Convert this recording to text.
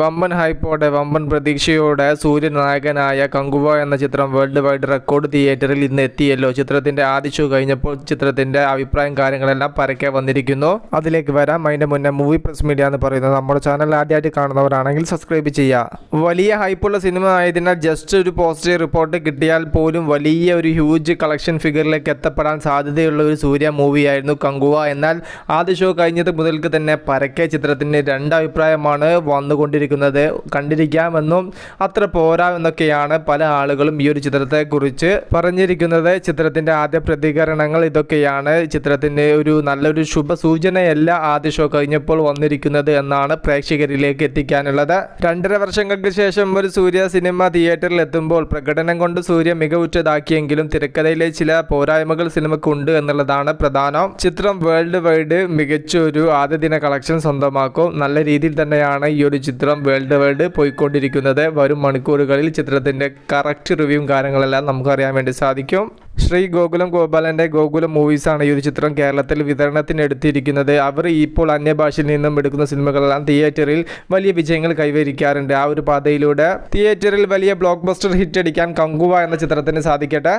വമ്പൻ ഹൈപ്പോടെ വമ്പൻ പ്രതീക്ഷയോടെ സൂര്യ നായകനായ കങ്കുവ എന്ന ചിത്രം വേൾഡ് വൈഡ് റെക്കോർഡ് തിയേറ്ററിൽ ഇന്ന് എത്തിയല്ലോ. ചിത്രത്തിന്റെ ആദ്യ ഷോ കഴിഞ്ഞപ്പോൾ ചിത്രത്തിന്റെ അഭിപ്രായം കാര്യങ്ങളെല്ലാം പരക്കെ വന്നിരിക്കുന്നു. അതിലേക്ക് വരാം. അതിന്റെ മുന്നേ മൂവി പ്ലസ് മീഡിയ എന്ന് പറയുന്നത് നമ്മുടെ ചാനൽ ആദ്യമായിട്ട് കാണുന്നവരാണെങ്കിൽ സബ്സ്ക്രൈബ് ചെയ്യുക. വലിയ ഹൈപ്പുള്ള സിനിമ ആയതിനാൽ ജസ്റ്റ് ഒരു പോസിറ്റീവ് റിപ്പോർട്ട് കിട്ടിയാൽ പോലും വലിയ ഒരു ഹ്യൂജ് കളക്ഷൻ ഫിഗറിലേക്ക് എത്തപ്പെടാൻ സാധ്യതയുള്ള ഒരു സൂര്യ മൂവിയായിരുന്നു കങ്കുവ. എന്നാൽ ആദ്യ ഷോ കഴിഞ്ഞത് മുതൽക്ക് തന്നെ പരക്കെ ചിത്രത്തിന് രണ്ടഭിപ്രായമാണ് വന്നുകൊണ്ടിരിക്കുന്നത്. കണ്ടിരിക്കാമെന്നും അത്ര പോരാ എന്നൊക്കെയാണ് പല ആളുകളും ഈ ഒരു ചിത്രത്തെക്കുറിച്ച് പറഞ്ഞിരിക്കുന്നത്. ചിത്രത്തിന്റെ ആദ്യ പ്രതികരണങ്ങൾ ഇതൊക്കെയാണ്. ചിത്രത്തിന്റെ ഒരു നല്ലൊരു ശുഭസൂചനയല്ല ആദ്യ ഷോ കഴിഞ്ഞപ്പോൾ വന്നിരിക്കുന്നത് എന്നാണ് പ്രേക്ഷകരിലേക്ക് എത്തിക്കാനുള്ളത്. 2.5 വർഷങ്ങൾക്ക് ശേഷം ഒരു സൂര്യ സിനിമ തിയേറ്ററിൽ എത്തുമ്പോൾ പ്രകടനം കൊണ്ട് സൂര്യ മികവുറ്റതാക്കിയെങ്കിലും തിരക്കഥയിലെ ചില പോരായ്മകൾ സിനിമയ്ക്കുണ്ട് എന്നുള്ളതാണ് പ്രധാനം. ചിത്രം വേൾഡ് വൈഡ് മികച്ചൊരു ആദ്യ ദിന കളക്ഷൻ സ്വന്തമാക്കും. നല്ല രീതിയിൽ തന്നെയാണ് ഈ ഒരു ചിത്രം വേൾഡ് വൈഡ് പോയിക്കൊണ്ടിരിക്കുന്നത്. വരും മണിക്കൂറുകളിൽ ചിത്രത്തിന്റെ കറക്റ്റ് റിവ്യൂവും കാര്യങ്ങളെല്ലാം നമുക്ക് അറിയാൻ വേണ്ടി സാധിക്കും. ശ്രീ ഗോകുലം ഗോപാലന്റെ ഗോകുലം മൂവീസാണ് ഈ ഒരു ചിത്രം കേരളത്തിൽ വിതരണത്തിന് എടുത്തിരിക്കുന്നത്. അവർ ഇപ്പോൾ അന്യഭാഷയിൽ നിന്നും എടുക്കുന്ന സിനിമകളെല്ലാം തിയേറ്ററിൽ വലിയ വിജയങ്ങൾ കൈവരിക്കാറുണ്ട്. ആ ഒരു പാതയിലൂടെ തിയേറ്ററിൽ വലിയ ബ്ലോക്ക് ബസ്റ്റർ ഹിറ്റ് അടിക്കാൻ കങ്കുവ എന്ന ചിത്രത്തിന് സാധിക്കട്ടെ.